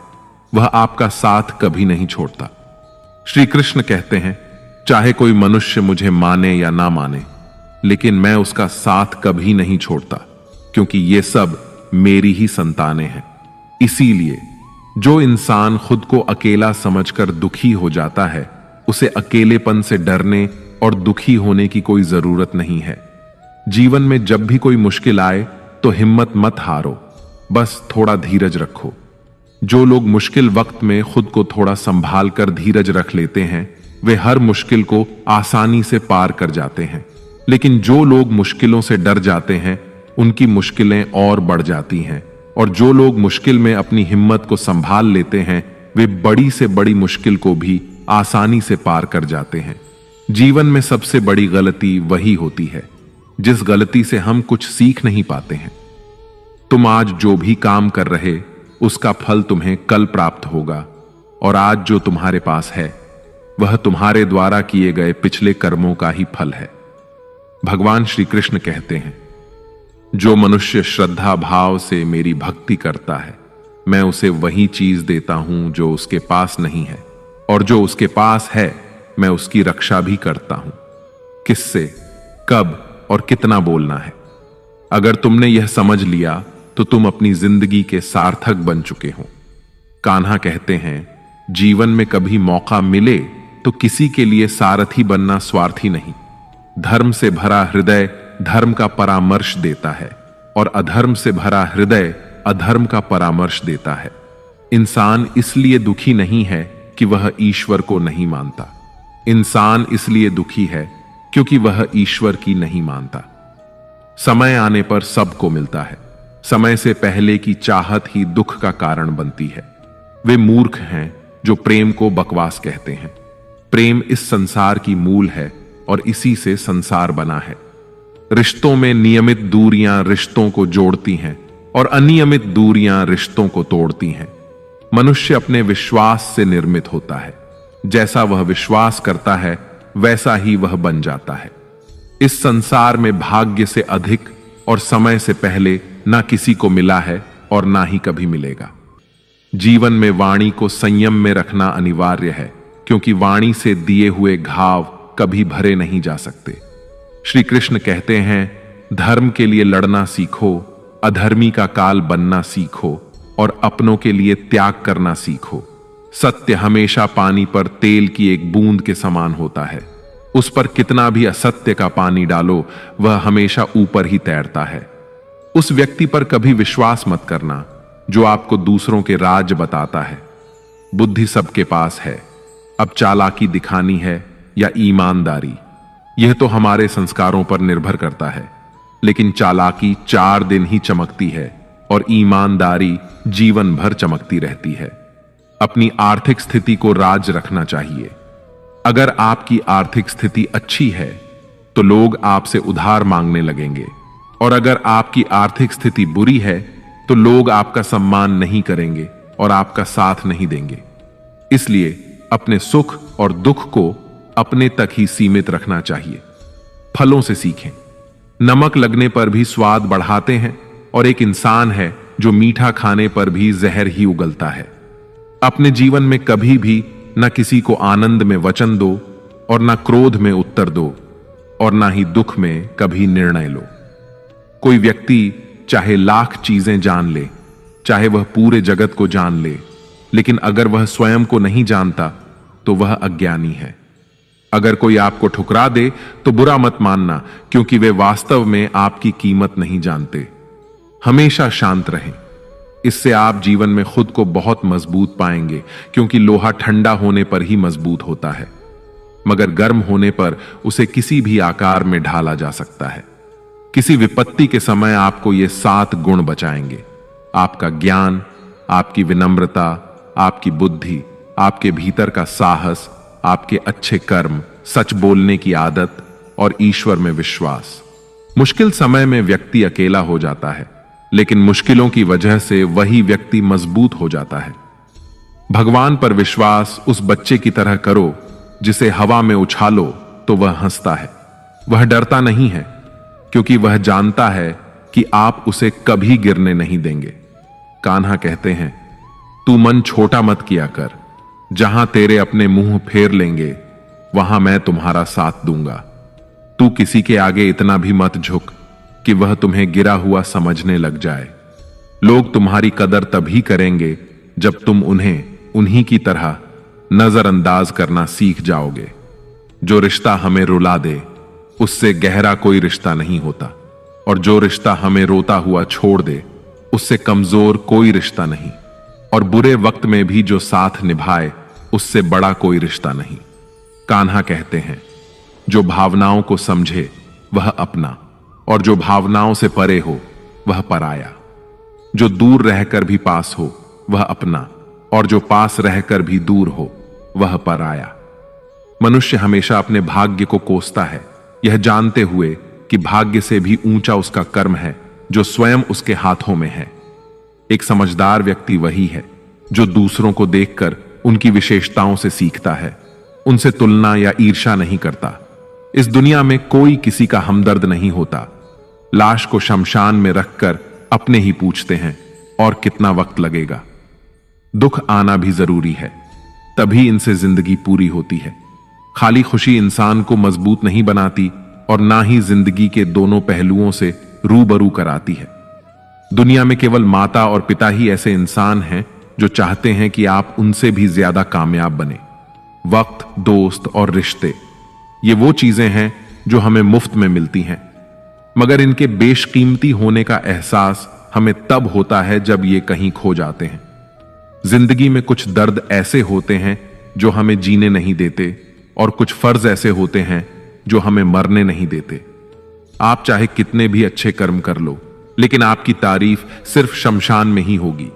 वह आपका साथ कभी नहीं छोड़ता। श्री कृष्ण कहते हैं, चाहे कोई मनुष्य मुझे माने या ना माने, लेकिन मैं उसका साथ कभी नहीं छोड़ता, क्योंकि ये सब मेरी ही संतानें हैं। इसीलिए जो इंसान खुद को अकेला समझकर दुखी हो जाता है, उसे अकेलेपन से डरने और दुखी होने की कोई जरूरत नहीं है। जीवन में जब भी कोई मुश्किल आए तो हिम्मत मत हारो, बस थोड़ा धीरज रखो। जो लोग मुश्किल वक्त में खुद को थोड़ा संभाल कर धीरज रख लेते हैं, वे हर मुश्किल को आसानी से पार कर जाते हैं। लेकिन जो लोग मुश्किलों से डर जाते हैं, उनकी मुश्किलें और बढ़ जाती हैं। और जो लोग मुश्किल में अपनी हिम्मत को संभाल लेते हैं, वे बड़ी से बड़ी मुश्किल को भी आसानी से पार कर जाते हैं। जीवन में सबसे बड़ी गलती वही होती है जिस गलती से हम कुछ सीख नहीं पाते हैं। तुम आज जो भी काम कर रहे, उसका फल तुम्हें कल प्राप्त होगा, और आज जो तुम्हारे पास है वह तुम्हारे द्वारा किए गए पिछले कर्मों का ही फल है। भगवान श्री कृष्ण कहते हैं, जो मनुष्य श्रद्धा भाव से मेरी भक्ति करता है, मैं उसे वही चीज देता हूं जो उसके पास नहीं है, और जो उसके पास है मैं उसकी रक्षा भी करता हूं। किससे, कब और कितना बोलना है। अगर तुमने यह समझ लिया तो तुम अपनी जिंदगी के सार्थक बन चुके हो। कान्हा कहते हैं, जीवन में कभी मौका मिले तो किसी के लिए सारथी बनना स्वार्थी नहीं। धर्म से भरा हृदय धर्म का परामर्श देता है, और अधर्म से भरा हृदय अधर्म का परामर्श देता है। इंसान इसलिए दुखी नहीं है कि वह ईश्वर को नहीं मानता। इंसान इसलिए दुखी है क्योंकि वह ईश्वर की नहीं मानता। समय आने पर सबको मिलता है। समय से पहले की चाहत ही दुख का कारण बनती है। वे मूर्ख हैं जो प्रेम को बकवास कहते हैं। प्रेम इस संसार की मूल है और इसी से संसार बना है। रिश्तों में नियमित दूरियां रिश्तों को जोड़ती हैं और अनियमित दूरियां रिश्तों को तोड़ती हैं। मनुष्य अपने विश्वास से निर्मित होता है। जैसा वह विश्वास करता है वैसा ही वह बन जाता है। इस संसार में भाग्य से अधिक और समय से पहले ना किसी को मिला है और ना ही कभी मिलेगा। जीवन में वाणी को संयम में रखना अनिवार्य है, क्योंकि वाणी से दिए हुए घाव कभी भरे नहीं जा सकते। श्री कृष्ण कहते हैं, धर्म के लिए लड़ना सीखो, अधर्मी का काल बनना सीखो और अपनों के लिए त्याग करना सीखो। सत्य हमेशा पानी पर तेल की एक बूंद के समान होता है। उस पर कितना भी असत्य का पानी डालो, वह हमेशा ऊपर ही तैरता है। उस व्यक्ति पर कभी विश्वास मत करना जो आपको दूसरों के राज बताता है। बुद्धि सबके पास है, अब चालाकी दिखानी है या ईमानदारी, यह तो हमारे संस्कारों पर निर्भर करता है। लेकिन चालाकी 4 दिन ही चमकती है और ईमानदारी जीवन भर चमकती रहती है। अपनी आर्थिक स्थिति को राज रखना चाहिए। अगर आपकी आर्थिक स्थिति अच्छी है तो लोग आपसे उधार मांगने लगेंगे, और अगर आपकी आर्थिक स्थिति बुरी है तो लोग आपका सम्मान नहीं करेंगे और आपका साथ नहीं देंगे। इसलिए अपने सुख और दुख को अपने तक ही सीमित रखना चाहिए। फलों से सीखें। नमक लगने पर भी स्वाद बढ़ाते हैं, और एक इंसान है जो मीठा खाने पर भी जहर ही उगलता है। अपने जीवन में कभी भी न किसी को आनंद में वचन दो और न क्रोध में उत्तर दो, और न ही दुख में कभी निर्णय लो। कोई व्यक्ति चाहे लाख चीजें जान ले, चाहे वह पूरे जगत को जान ले, लेकिन अगर वह स्वयं को नहीं जानता तो वह अज्ञानी है। अगर कोई आपको ठुकरा दे तो बुरा मत मानना, क्योंकि वे वास्तव में आपकी कीमत नहीं जानते। हमेशा शांत रहें। इससे आप जीवन में खुद को बहुत मजबूत पाएंगे, क्योंकि लोहा ठंडा होने पर ही मजबूत होता है, मगर गर्म होने पर उसे किसी भी आकार में ढाला जा सकता है। किसी विपत्ति के समय आपको ये 7 गुण बचाएंगे: आपका ज्ञान, आपकी विनम्रता, आपकी बुद्धि, आपके भीतर का साहस, आपके अच्छे कर्म, सच बोलने की आदत और ईश्वर में विश्वास। मुश्किल समय में व्यक्ति अकेला हो जाता है, लेकिन मुश्किलों की वजह से वही व्यक्ति मजबूत हो जाता है। भगवान पर विश्वास उस बच्चे की तरह करो जिसे हवा में उछालो तो वह हंसता है। वह डरता नहीं है, क्योंकि वह जानता है कि आप उसे कभी गिरने नहीं देंगे। कान्हा कहते हैं, तू मन छोटा मत किया कर, जहां तेरे अपने मुंह फेर लेंगे वहां मैं तुम्हारा साथ दूंगा। तू किसी के आगे इतना भी मत झुक कि वह तुम्हें गिरा हुआ समझने लग जाए। लोग तुम्हारी कदर तभी करेंगे जब तुम उन्हें उन्हीं की तरह नजरअंदाज करना सीख जाओगे। जो रिश्ता हमें रुला दे उससे गहरा कोई रिश्ता नहीं होता, और जो रिश्ता हमें रोता हुआ छोड़ दे उससे कमजोर कोई रिश्ता नहीं, और बुरे वक्त में भी जो साथ निभाए उससे बड़ा कोई रिश्ता नहीं। कान्हा कहते हैं, जो भावनाओं को समझे वह अपना, और जो भावनाओं से परे हो वह पराया। जो दूर रहकर भी पास हो वह अपना, और जो पास रहकर भी दूर हो वह पराया। मनुष्य हमेशा अपने भाग्य को कोसता है, यह जानते हुए कि भाग्य से भी ऊंचा उसका कर्म है जो स्वयं उसके हाथों में है। एक समझदार व्यक्ति वही है जो दूसरों को देखकर उनकी विशेषताओं से सीखता है, उनसे तुलना या ईर्ष्या नहीं करता। इस दुनिया में कोई किसी का हमदर्द नहीं होता। लाश को शमशान में रखकर अपने ही पूछते हैं, और कितना वक्त लगेगा। दुख आना भी जरूरी है, तभी इनसे जिंदगी पूरी होती है। खाली खुशी इंसान को मजबूत नहीं बनाती, और ना ही जिंदगी के दोनों पहलुओं से रूबरू कराती है। दुनिया में केवल माता और पिता ही ऐसे इंसान हैं जो चाहते हैं कि आप उनसे भी ज्यादा कामयाब बने। वक्त, दोस्त और रिश्ते, ये वो चीजें हैं जो हमें मुफ्त में मिलती हैं, मगर इनके बेशकीमती होने का एहसास हमें तब होता है जब ये कहीं खो जाते हैं। जिंदगी में कुछ दर्द ऐसे होते हैं जो हमें जीने नहीं देते, और कुछ फर्ज ऐसे होते हैं जो हमें मरने नहीं देते। आप चाहे कितने भी अच्छे कर्म कर लो, लेकिन आपकी तारीफ सिर्फ शमशान में ही होगी।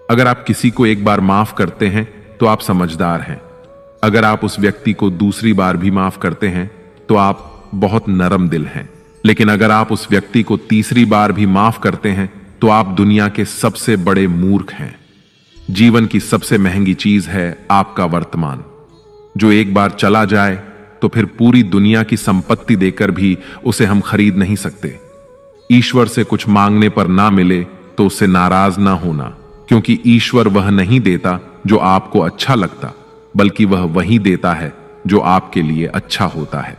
अगर आप किसी को एक बार माफ करते हैं तो आप समझदार हैं। अगर आप उस व्यक्ति को दूसरी बार भी माफ करते हैं तो आप बहुत नरम दिल हैं। लेकिन अगर आप उस व्यक्ति को तीसरी बार भी माफ करते हैं तो आप दुनिया के सबसे बड़े मूर्ख हैं। जीवन की सबसे महंगी चीज है आपका वर्तमान, जो एक बार चला जाए तो फिर पूरी दुनिया की संपत्ति देकर भी उसे हम खरीद नहीं सकते। ईश्वर से कुछ मांगने पर ना मिले तो उससे नाराज ना होना, क्योंकि ईश्वर वह नहीं देता जो आपको अच्छा लगता, बल्कि वह वही देता है जो आपके लिए अच्छा होता है।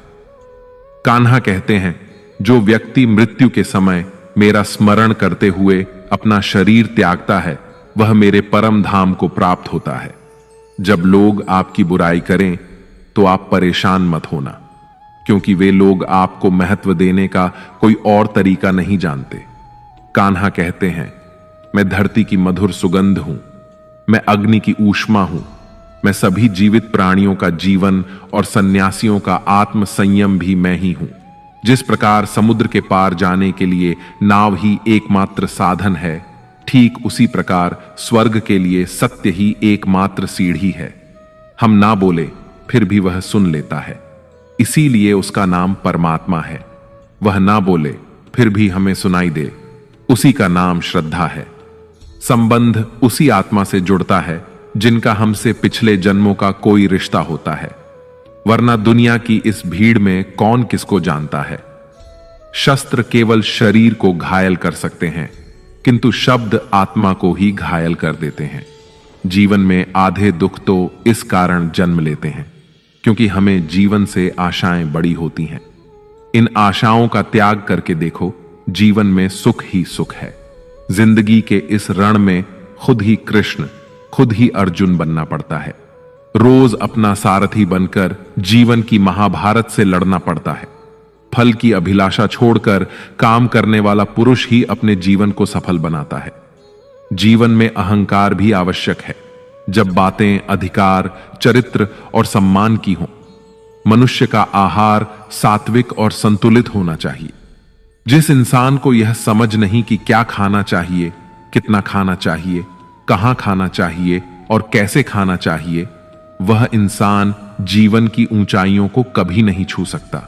कान्हा कहते हैं, जो व्यक्ति मृत्यु के समय मेरा स्मरण करते हुए अपना शरीर त्यागता है, वह मेरे परम धाम को प्राप्त होता है। जब लोग आपकी बुराई करें तो आप परेशान मत होना, क्योंकि वे लोग आपको महत्व देने का कोई और तरीका नहीं जानते। कान्हा कहते हैं, मैं धरती की मधुर सुगंध हूं, मैं अग्नि की ऊष्मा हूं, मैं सभी जीवित प्राणियों का जीवन और सन्यासियों का आत्म संयम भी मैं ही हूं। जिस प्रकार समुद्र के पार जाने के लिए नाव ही एकमात्र साधन है, ठीक उसी प्रकार स्वर्ग के लिए सत्य ही एकमात्र सीढ़ी है। हम ना बोले फिर भी वह सुन लेता है, इसीलिए उसका नाम परमात्मा है। वह ना बोले फिर भी हमें सुनाई दे, उसी का नाम श्रद्धा है। संबंध उसी आत्मा से जुड़ता है जिनका हमसे पिछले जन्मों का कोई रिश्ता होता है, वरना दुनिया की इस भीड़ में कौन किसको जानता है। शस्त्र केवल शरीर को घायल कर सकते हैं, किंतु शब्द आत्मा को ही घायल कर देते हैं। जीवन में आधे दुख तो इस कारण जन्म लेते हैं क्योंकि हमें जीवन से आशाएं बड़ी होती हैं। इन आशाओं का त्याग करके देखो, जीवन में सुख ही सुख है। जिंदगी के इस रण में खुद ही कृष्ण, खुद ही अर्जुन बनना पड़ता है। रोज अपना सारथी बनकर जीवन की महाभारत से लड़ना पड़ता है। फल की अभिलाषा छोड़कर काम करने वाला पुरुष ही अपने जीवन को सफल बनाता है। जीवन में अहंकार भी आवश्यक है, जब बातें अधिकार, चरित्र और सम्मान की हों। मनुष्य का आहार सात्विक और संतुलित होना चाहिए। जिस इंसान को यह समझ नहीं कि क्या खाना चाहिए, कितना खाना चाहिए, कहां खाना चाहिए और कैसे खाना चाहिए, वह इंसान जीवन की ऊंचाइयों को कभी नहीं छू सकता।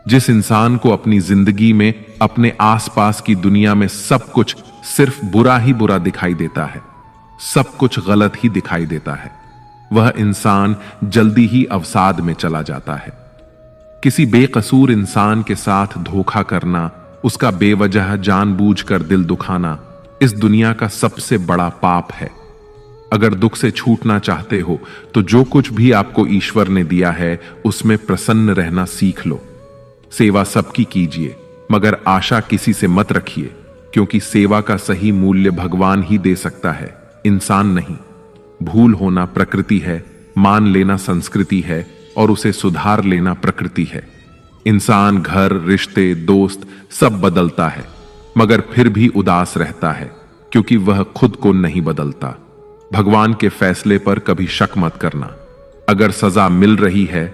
जिस इंसान को अपनी जिंदगी में अपने आसपास की दुनिया में सब कुछ सिर्फ बुरा ही बुरा दिखाई देता है, सब कुछ गलत ही दिखाई देता है, वह इंसान जल्दी ही अवसाद में चला जाता है। किसी बेकसूर इंसान के साथ धोखा करना, उसका बेवजह जानबूझकर दिल दुखाना इस दुनिया का सबसे बड़ा पाप है। अगर दुख से छूटना चाहते हो तो जो कुछ भी आपको ईश्वर ने दिया है उसमें प्रसन्न रहना सीख लो। सेवा सबकी कीजिए, मगर आशा किसी से मत रखिए, क्योंकि सेवा का सही मूल्य भगवान ही दे सकता है, इंसान नहीं। भूल होना प्रकृति है, मान लेना संस्कृति है और उसे सुधार लेना प्रकृति है। इंसान घर, रिश्ते, दोस्त सब बदलता है, मगर फिर भी उदास रहता है, क्योंकि वह खुद को नहीं बदलता। भगवान के फैसले पर कभी शक मत करना। अगर सजा मिल रही है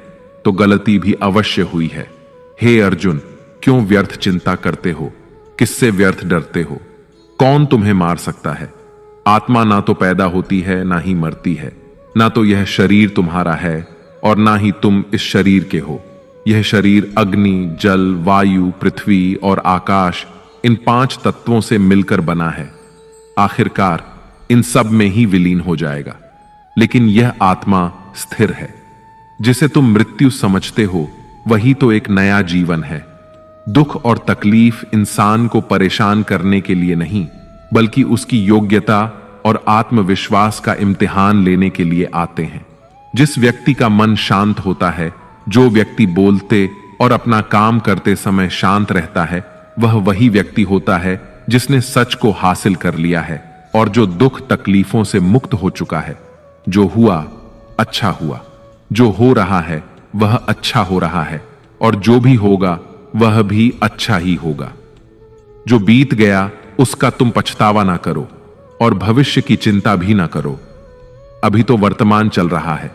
तो गलती भी अवश्य हुई है। हे अर्जुन, क्यों व्यर्थ चिंता करते हो? किससे व्यर्थ डरते हो? कौन तुम्हें मार सकता है? आत्मा ना तो पैदा होती है, ना ही मरती है। ना तो यह शरीर तुम्हारा है और ना ही तुम इस शरीर के हो। यह शरीर अग्नि, जल, वायु, पृथ्वी और आकाश, इन 5 तत्वों से मिलकर बना है। आखिरकार इन सब में ही विलीन हो जाएगा। लेकिन यह आत्मा स्थिर है। जिसे तुम मृत्यु समझते हो वही तो एक नया जीवन है। दुख और तकलीफ इंसान को परेशान करने के लिए नहीं, बल्कि उसकी योग्यता और आत्मविश्वास का इम्तिहान लेने के लिए आते हैं। जिस व्यक्ति का मन शांत होता है, जो व्यक्ति बोलते और अपना काम करते समय शांत रहता है, वह वही व्यक्ति होता है जिसने सच को हासिल कर लिया है और जो दुख तकलीफों से मुक्त हो चुका है। जो हुआ अच्छा हुआ, जो हो रहा है वह अच्छा हो रहा है, और जो भी होगा वह भी अच्छा ही होगा। जो बीत गया उसका तुम पछतावा ना करो और भविष्य की चिंता भी ना करो। अभी तो वर्तमान चल रहा है,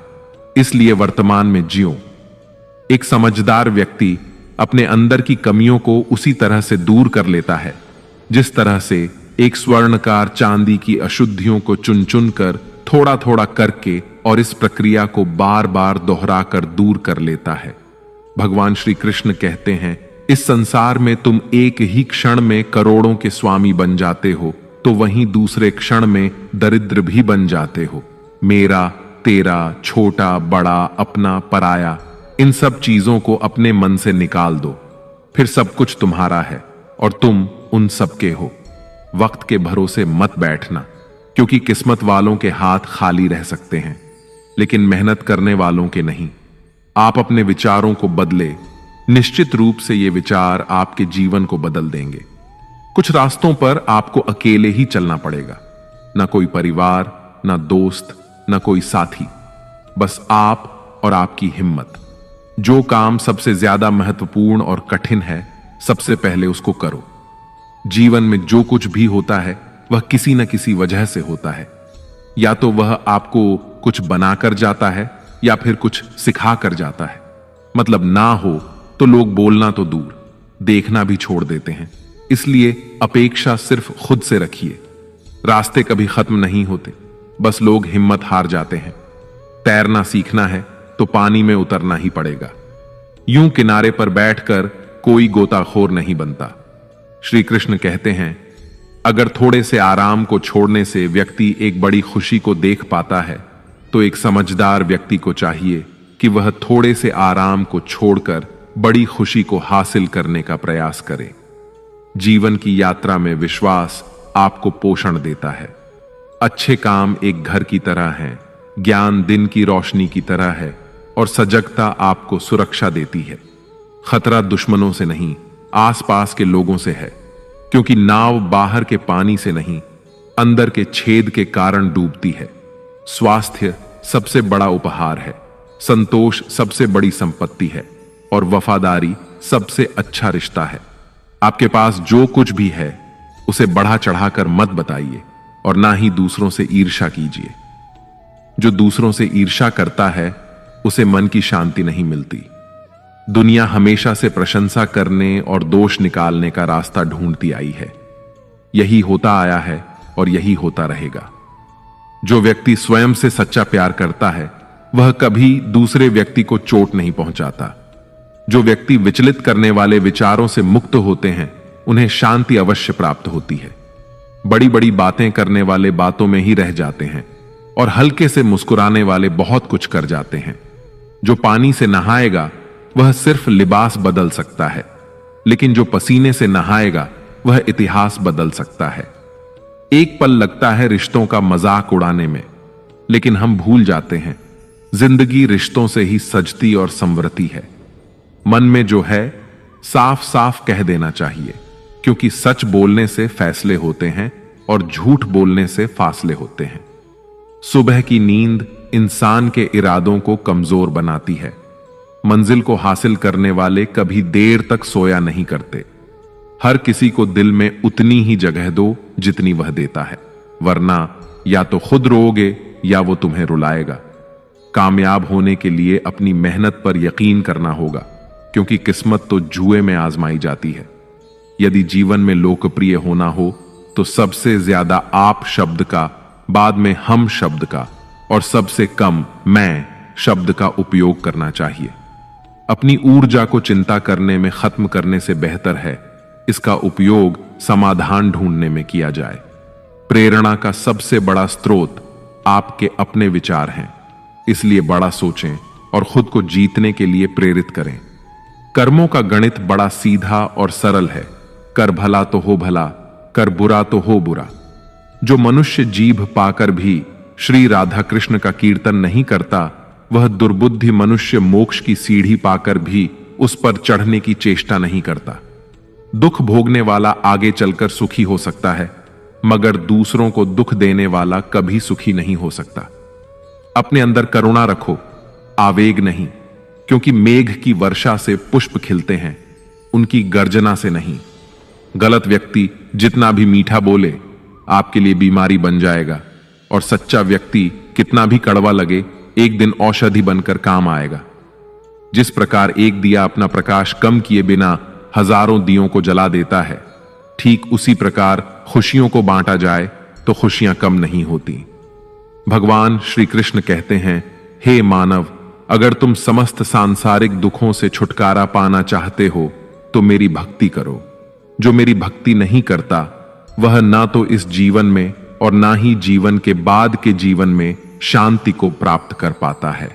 इसलिए वर्तमान में जियो। एक समझदार व्यक्ति अपने अंदर की कमियों को उसी तरह से दूर कर लेता है जिस तरह से एक स्वर्णकार चांदी की अशुद्धियों को चुन चुन कर थोड़ा थोड़ा करके और इस प्रक्रिया को बार बार दोहराकर दूर कर लेता है। भगवान श्री कृष्ण कहते हैं, इस संसार में तुम एक ही क्षण में करोड़ों के स्वामी बन जाते हो, तो वहीं दूसरे क्षण में दरिद्र भी बन जाते हो। मेरा, तेरा, छोटा, बड़ा, अपना, पराया, इन सब चीजों को अपने मन से निकाल दो, फिर सब कुछ तुम्हारा है और तुम उन सब के हो। वक्त के भरोसे मत बैठना, क्योंकि किस्मत वालों के हाथ खाली रह सकते हैं, लेकिन मेहनत करने वालों के नहीं। आप अपने विचारों को बदले, निश्चित रूप से ये विचार आपके जीवन को बदल देंगे। कुछ रास्तों पर आपको अकेले ही चलना पड़ेगा, ना कोई परिवार, ना दोस्त, ना कोई साथी, बस आप और आपकी हिम्मत। जो काम सबसे ज्यादा महत्वपूर्ण और कठिन है, सबसे पहले उसको करो। जीवन में जो कुछ भी होता है वह किसी न किसी वजह से होता है। या तो वह आपको कुछ बनाकर जाता है या फिर कुछ सिखा कर जाता है। मतलब ना हो तो लोग बोलना तो दूर, देखना भी छोड़ देते हैं। इसलिए अपेक्षा सिर्फ खुद से रखिए। रास्ते कभी खत्म नहीं होते, बस लोग हिम्मत हार जाते हैं। तैरना सीखना है तो पानी में उतरना ही पड़ेगा। यूं किनारे पर बैठकर कोई गोताखोर नहीं बनता। श्री कृष्ण कहते हैं, अगर थोड़े से आराम को छोड़ने से व्यक्ति एक बड़ी खुशी को देख पाता है, तो एक समझदार व्यक्ति को चाहिए कि वह थोड़े से आराम को छोड़कर बड़ी खुशी को हासिल करने का प्रयास करे। जीवन की यात्रा में विश्वास आपको पोषण देता है। अच्छे काम एक घर की तरह हैं, ज्ञान दिन की रोशनी की तरह है और सजगता आपको सुरक्षा देती है। खतरा दुश्मनों से नहीं, आसपास के लोगों से है, क्योंकि नाव बाहर के पानी से नहीं, अंदर के छेद के कारण डूबती है। स्वास्थ्य सबसे बड़ा उपहार है, संतोष सबसे बड़ी संपत्ति है और वफादारी सबसे अच्छा रिश्ता है। आपके पास जो कुछ भी है उसे बढ़ा चढ़ाकर मत बताइए और ना ही दूसरों से ईर्ष्या कीजिए। जो दूसरों से ईर्ष्या करता है उसे मन की शांति नहीं मिलती। दुनिया हमेशा से प्रशंसा करने और दोष निकालने का रास्ता ढूंढती आई है। यही होता आया है और यही होता रहेगा। जो व्यक्ति स्वयं से सच्चा प्यार करता है वह कभी दूसरे व्यक्ति को चोट नहीं पहुंचाता। जो व्यक्ति विचलित करने वाले विचारों से मुक्त होते हैं उन्हें शांति अवश्य प्राप्त होती है। बड़ी बड़ी बातें करने वाले बातों में ही रह जाते हैं और हल्के से मुस्कुराने वाले बहुत कुछ कर जाते हैं। जो पानी से नहाएगा वह सिर्फ लिबास बदल सकता है, लेकिन जो पसीने से नहाएगा वह इतिहास बदल सकता है। एक पल लगता है रिश्तों का मजाक उड़ाने में, लेकिन हम भूल जाते हैं जिंदगी रिश्तों से ही सजती और संवरती है। मन में जो है साफ साफ कह देना चाहिए, क्योंकि सच बोलने से फैसले होते हैं और झूठ बोलने से फासले होते हैं। सुबह की नींद इंसान के इरादों को कमजोर बनाती है। मंजिल को हासिल करने वाले कभी देर तक सोया नहीं करते। हर किसी को दिल में उतनी ही जगह दो जितनी वह देता है, वरना या तो खुद रोओगे या वो तुम्हें रुलाएगा। कामयाब होने के लिए अपनी मेहनत पर यकीन करना होगा, क्योंकि किस्मत तो जुए में आजमाई जाती है। यदि जीवन में लोकप्रिय होना हो तो सबसे ज्यादा आप शब्द का, बाद में हम शब्द का और सबसे कम मैं शब्द का उपयोग करना चाहिए। अपनी ऊर्जा को चिंता करने में खत्म करने से बेहतर है इसका उपयोग समाधान ढूंढने में किया जाए। प्रेरणा का सबसे बड़ा स्रोत आपके अपने विचार हैं, इसलिए बड़ा सोचें और खुद को जीतने के लिए प्रेरित करें। कर्मों का गणित बड़ा सीधा और सरल है। कर भला तो हो भला, कर बुरा तो हो बुरा। जो मनुष्य जीभ पाकर भी श्री राधा कृष्ण का कीर्तन नहीं करता, वह दुर्बुद्धि मनुष्य मोक्ष की सीढ़ी पाकर भी उस पर चढ़ने की चेष्टा नहीं करता। दुख भोगने वाला आगे चलकर सुखी हो सकता है, मगर दूसरों को दुख देने वाला कभी सुखी नहीं हो सकता। अपने अंदर करुणा रखो, आवेग नहीं, क्योंकि मेघ की वर्षा से पुष्प खिलते हैं, उनकी गर्जना से नहीं। गलत व्यक्ति जितना भी मीठा बोले आपके लिए बीमारी बन जाएगा, और सच्चा व्यक्ति कितना भी कड़वा लगे एक दिन औषधि बनकर काम आएगा। जिस प्रकार एक दिया अपना प्रकाश कम किए बिना हजारों दियों को जला देता है, ठीक उसी प्रकार खुशियों को बांटा जाए तो खुशियां कम नहीं होती। भगवान श्री कृष्ण कहते हैं, हे मानव, अगर तुम समस्त सांसारिक दुखों से छुटकारा पाना चाहते हो तो मेरी भक्ति करो। जो मेरी भक्ति नहीं करता वह ना तो इस जीवन में और ना ही जीवन के बाद के जीवन में शांति को प्राप्त कर पाता है।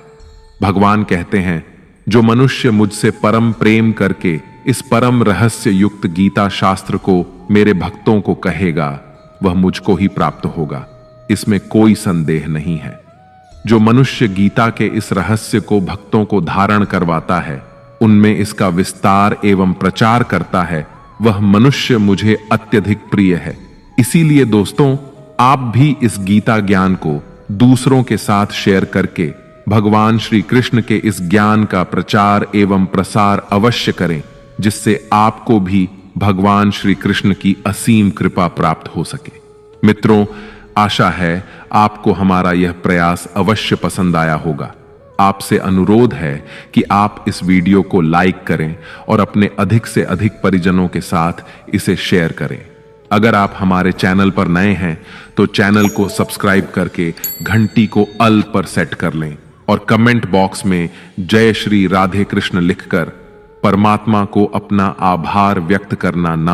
भगवान कहते हैं, जो मनुष्य मुझसे परम प्रेम करके इस परम रहस्य युक्त गीता शास्त्र को मेरे भक्तों को कहेगा, वह मुझको ही प्राप्त होगा, इसमें कोई संदेह नहीं है। जो मनुष्य गीता के इस रहस्य को भक्तों को धारण करवाता है, उनमें इसका विस्तार एवं प्रचार करता है, वह मनुष्य मुझे अत्यधिक प्रिय है। इसीलिए दोस्तों, आप भी इस गीता ज्ञान को दूसरों के साथ शेयर करके भगवान श्री कृष्ण के इस ज्ञान का प्रचार एवं प्रसार अवश्य करें, जिससे आपको भी भगवान श्री कृष्ण की असीम कृपा प्राप्त हो सके। मित्रों, आशा है आपको हमारा यह प्रयास अवश्य पसंद आया होगा। आपसे अनुरोध है कि आप इस वीडियो को लाइक करें और अपने अधिक से अधिक परिजनों के साथ इसे शेयर करें। अगर आप हमारे चैनल पर नए हैं तो चैनल को सब्सक्राइब करके घंटी को ऑल पर सेट कर लें और कमेंट बॉक्स में जय श्री राधे कृष्ण लिखकर परमात्मा को अपना आभार व्यक्त करना न